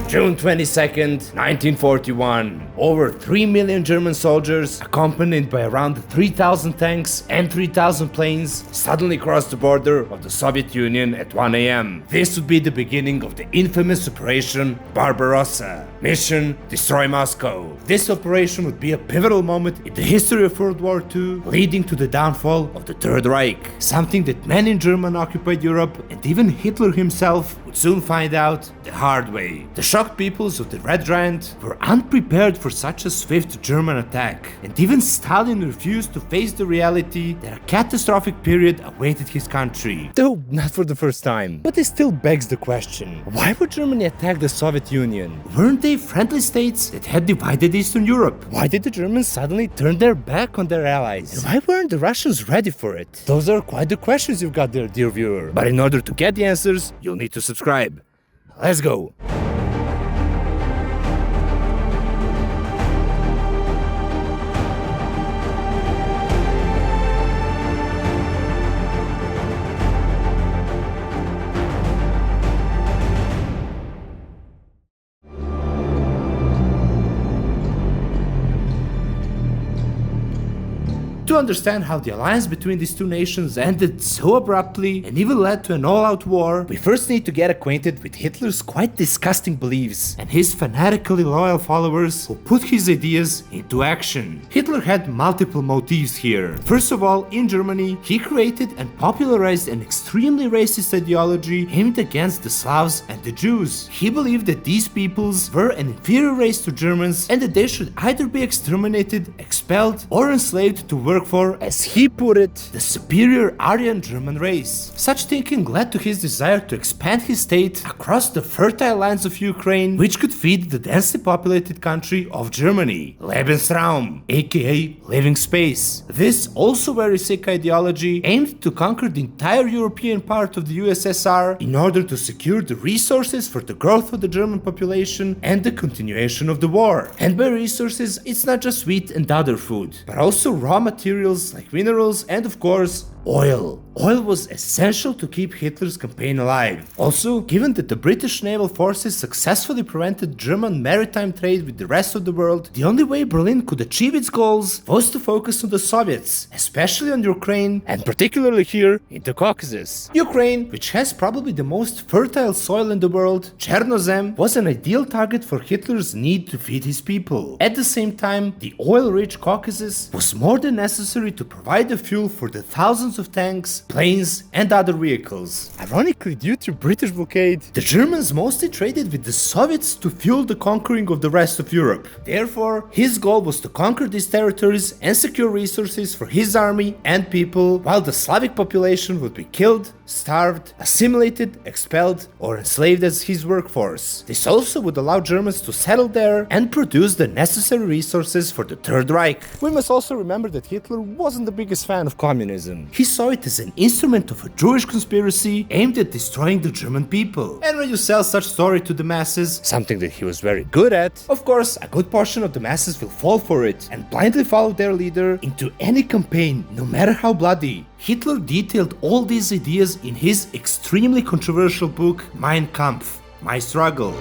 June 22nd, 1941, over 3 million German soldiers, accompanied by around 3,000 tanks and 3,000 planes, suddenly crossed the border of the Soviet Union at 1 a.m. This would be the beginning of the infamous Operation Barbarossa. Mission: destroy Moscow. This operation would be a pivotal moment in the history of World War II, leading to the downfall of the Third Reich, something that many in German-occupied Europe and even Hitler himself would soon find out the hard way. The shocked peoples of the Red Rand were unprepared for such a swift German attack, and even Stalin refused to face the reality that a catastrophic period awaited his country. Though not for the first time. But it still begs the question, why would Germany attack the Soviet Union? Weren't they friendly states that had divided Eastern Europe? Why did the Germans suddenly turn their back on their allies? And why weren't the Russians ready for it? Those are quite the questions you've got there, dear viewer. But in order to get the answers, you'll need to subscribe. Let's go! To understand how the alliance between these two nations ended so abruptly and even led to an all-out war, we first need to get acquainted with Hitler's quite disgusting beliefs and his fanatically loyal followers who put his ideas into action. Hitler had multiple motives here. First of all, in Germany, he created and popularized an extremely racist ideology aimed against the Slavs and the Jews. He believed that these peoples were an inferior race to Germans and that they should either be exterminated, expelled, or enslaved to work for, as he put it, the superior Aryan German race. Such thinking led to his desire to expand his state across the fertile lands of Ukraine, which could feed the densely populated country of Germany. Lebensraum, aka living space. This also very sick ideology aimed to conquer the entire European part of the USSR in order to secure the resources for the growth of the German population and the continuation of the war. And by resources, it's not just wheat and other food, but also raw materials like minerals and, of course, oil. Oil was essential to keep Hitler's campaign alive. Also, given that the British naval forces successfully prevented German maritime trade with the rest of the world, the only way Berlin could achieve its goals was to focus on the Soviets, especially on Ukraine, and particularly here in the Caucasus. Ukraine, which has probably the most fertile soil in the world, Chernozem, was an ideal target for Hitler's need to feed his people. At the same time, the oil-rich Caucasus was more than necessary to provide the fuel for the thousands of tanks, planes, and other vehicles. Ironically, due to British blockade, the Germans mostly traded with the Soviets to fuel the conquering of the rest of Europe. Therefore, his goal was to conquer these territories and secure resources for his army and people, while the Slavic population would be killed, starved, assimilated, expelled, or enslaved as his workforce. This also would allow Germans to settle there and produce the necessary resources for the Third Reich. We must also remember that Hitler wasn't the biggest fan of communism. He saw it as an instrument of a Jewish conspiracy aimed at destroying the German people. And when you sell such story to the masses, something that he was very good at, of course, a good portion of the masses will fall for it and blindly follow their leader into any campaign, no matter how bloody. Hitler detailed all these ideas in his extremely controversial book Mein Kampf, My Struggle.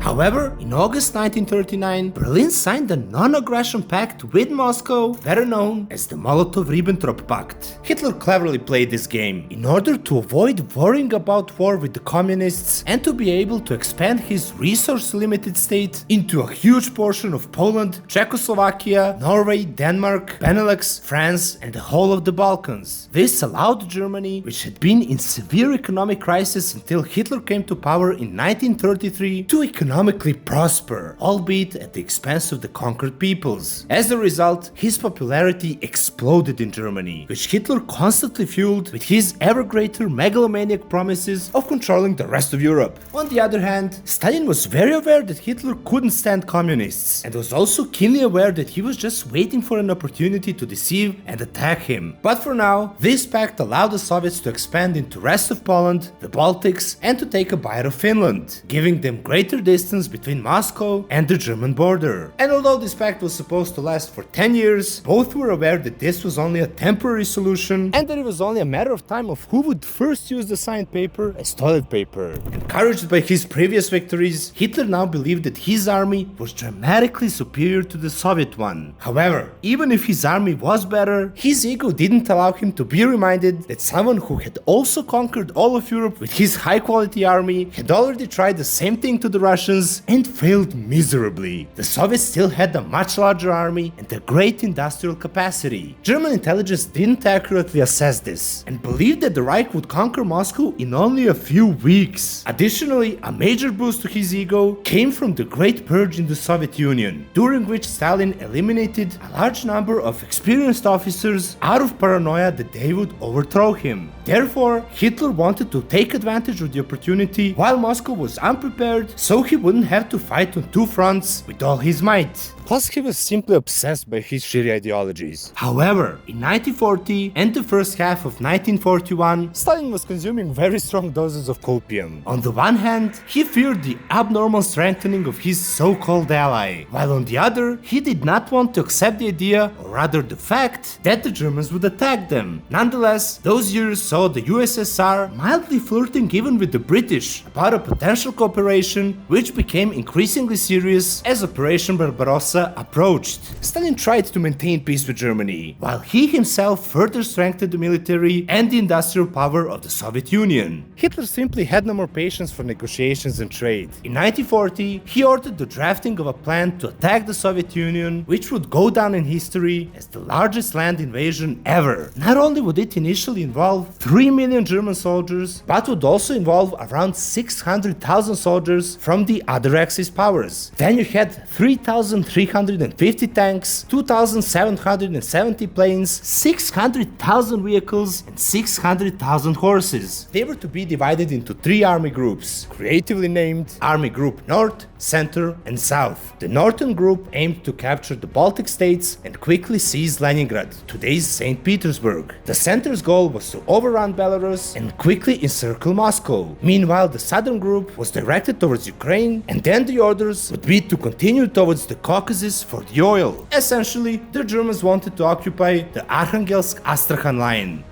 However, in August 1939, Berlin signed a non-aggression pact with Moscow, better known as the Molotov-Ribbentrop Pact. Hitler cleverly played this game in order to avoid worrying about war with the communists and to be able to expand his resource-limited state into a huge portion of Poland, Czechoslovakia, Norway, Denmark, Benelux, France, and the whole of the Balkans. This allowed Germany, which had been in severe economic crisis until Hitler came to power in 1933, to economically prosper, albeit at the expense of the conquered peoples. As a result, his popularity exploded in Germany, which Hitler constantly fueled with his ever greater megalomaniac promises of controlling the rest of Europe. On the other hand, Stalin was very aware that Hitler couldn't stand communists, and was also keenly aware that he was just waiting for an opportunity to deceive and attack him. But for now, this pact allowed the Soviets to expand into the rest of Poland, the Baltics, and to take a bite of Finland, giving them greater distance distance between Moscow and the German border. And although this pact was supposed to last for 10 years, both were aware that this was only a temporary solution and that it was only a matter of time of who would first use the signed paper as toilet paper. Encouraged by his previous victories, Hitler now believed that his army was dramatically superior to the Soviet one. However, even if his army was better, his ego didn't allow him to be reminded that someone who had also conquered all of Europe with his high-quality army had already tried the same thing to the Russians and failed miserably. The Soviets still had a much larger army and a great industrial capacity. German intelligence didn't accurately assess this and believed that the Reich would conquer Moscow in only a few weeks. Additionally, a major boost to his ego came from the Great Purge in the Soviet Union, during which Stalin eliminated a large number of experienced officers out of paranoia that they would overthrow him. Therefore, Hitler wanted to take advantage of the opportunity while Moscow was unprepared, so he wouldn't have to fight on two fronts with all his might. Plus, he was simply obsessed by his shitty ideologies. However, in 1940 and the first half of 1941, Stalin was consuming very strong doses of copium. On the one hand, he feared the abnormal strengthening of his so-called ally, while on the other, he did not want to accept the idea, or rather the fact, that the Germans would attack them. Nonetheless, those years saw the USSR mildly flirting even with the British about a potential cooperation, which became increasingly serious as Operation Barbarossa approached. Stalin tried to maintain peace with Germany, while he himself further strengthened the military and the industrial power of the Soviet Union. Hitler simply had no more patience for negotiations and trade. In 1940, he ordered the drafting of a plan to attack the Soviet Union, which would go down in history as the largest land invasion ever. Not only would it initially involve 3 million German soldiers, but would also involve around 600,000 soldiers from the other Axis powers. Then you had 3,350 tanks, 2,770 planes, 600,000 vehicles, and 600,000 horses. They were to be divided into three army groups, creatively named Army Group North, Center, and South. The Northern Group aimed to capture the Baltic states and quickly seize Leningrad, today's St. Petersburg. The Center's goal was to overrun Belarus and quickly encircle Moscow. Meanwhile, the Southern Group was directed towards Ukraine, and then the orders would be to continue towards the Caucasus for the oil. Essentially, the Germans wanted to occupy the Arkhangelsk-Astrakhan line.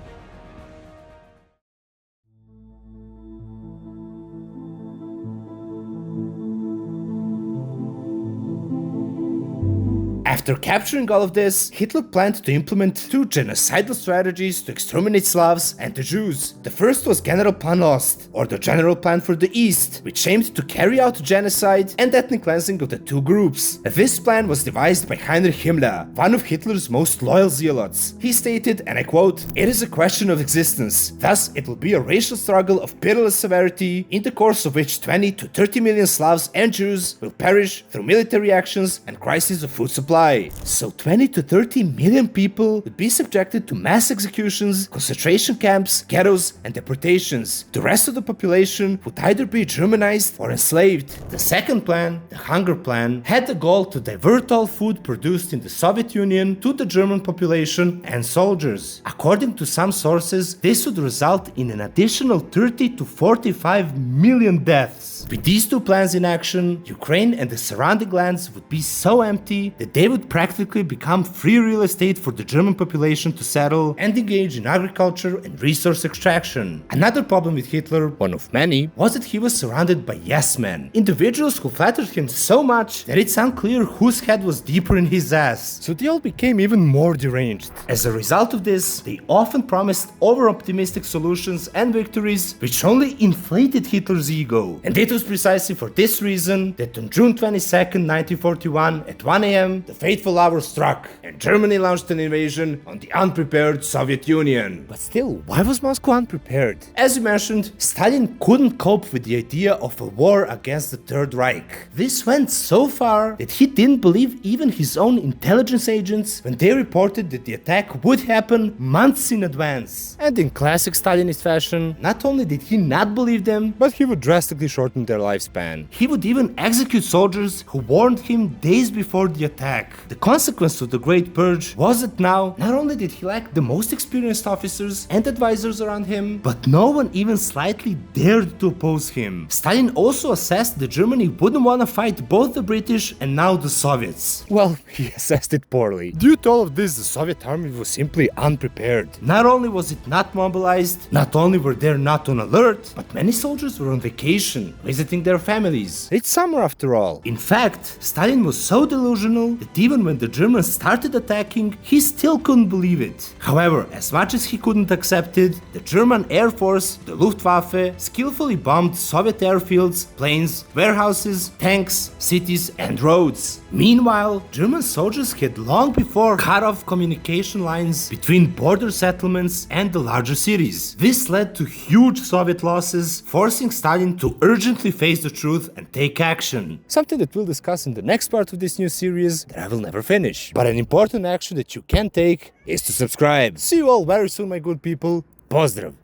After capturing all of this, Hitler planned to implement two genocidal strategies to exterminate Slavs and the Jews. The first was General Plan Ost, or the General Plan for the East, which aimed to carry out genocide and ethnic cleansing of the two groups. This plan was devised by Heinrich Himmler, one of Hitler's most loyal zealots. He stated, and I quote, "It is a question of existence, thus it will be a racial struggle of pitiless severity, in the course of which 20 to 30 million Slavs and Jews will perish through military actions and crises of food supply." So 20 to 30 million people would be subjected to mass executions, concentration camps, ghettos, and deportations. The rest of the population would either be Germanized or enslaved. The second plan, the Hunger Plan, had the goal to divert all food produced in the Soviet Union to the German population and soldiers. According to some sources, this would result in an additional 30 to 45 million deaths. With these two plans in action, Ukraine and the surrounding lands would be so empty that they would practically become free real estate for the German population to settle and engage in agriculture and resource extraction. Another problem with Hitler, one of many, was that he was surrounded by yes-men, individuals who flattered him so much that it's unclear whose head was deeper in his ass, so they all became even more deranged. As a result of this, they often promised over-optimistic solutions and victories which only inflated Hitler's ego. And it was precisely for this reason that on June 22nd, 1941 at 1 a.m. the fateful hour struck and Germany launched an invasion on the unprepared Soviet Union. But still, why was Moscow unprepared? As you mentioned, Stalin couldn't cope with the idea of a war against the Third Reich. This went so far that he didn't believe even his own intelligence agents when they reported that the attack would happen months in advance. And in classic Stalinist fashion, not only did he not believe them, but he would drastically shorten their lifespan. He would even execute soldiers who warned him days before the attack. The consequence of the Great Purge was that now, not only did he lack the most experienced officers and advisors around him, but no one even slightly dared to oppose him. Stalin also assessed that Germany wouldn't want to fight both the British and now the Soviets. Well, he assessed it poorly. Due to all of this, the Soviet army was simply unprepared. Not only was it not mobilized, not only were they not on alert, but many soldiers were on vacation, visiting their families. It's summer after all. In fact, Stalin was so delusional that even when the Germans started attacking, he still couldn't believe it. However, as much as he couldn't accept it, the German Air Force, the Luftwaffe, skillfully bombed Soviet airfields, planes, warehouses, tanks, cities, and roads. Meanwhile, German soldiers had long before cut off communication lines between border settlements and the larger cities. This led to huge Soviet losses, forcing Stalin to urgently face the truth and take action. Something that we'll discuss in the next part of this new series that I will never finish. But an important action that you can take is to subscribe. See you all very soon, my good people. Pozdrav!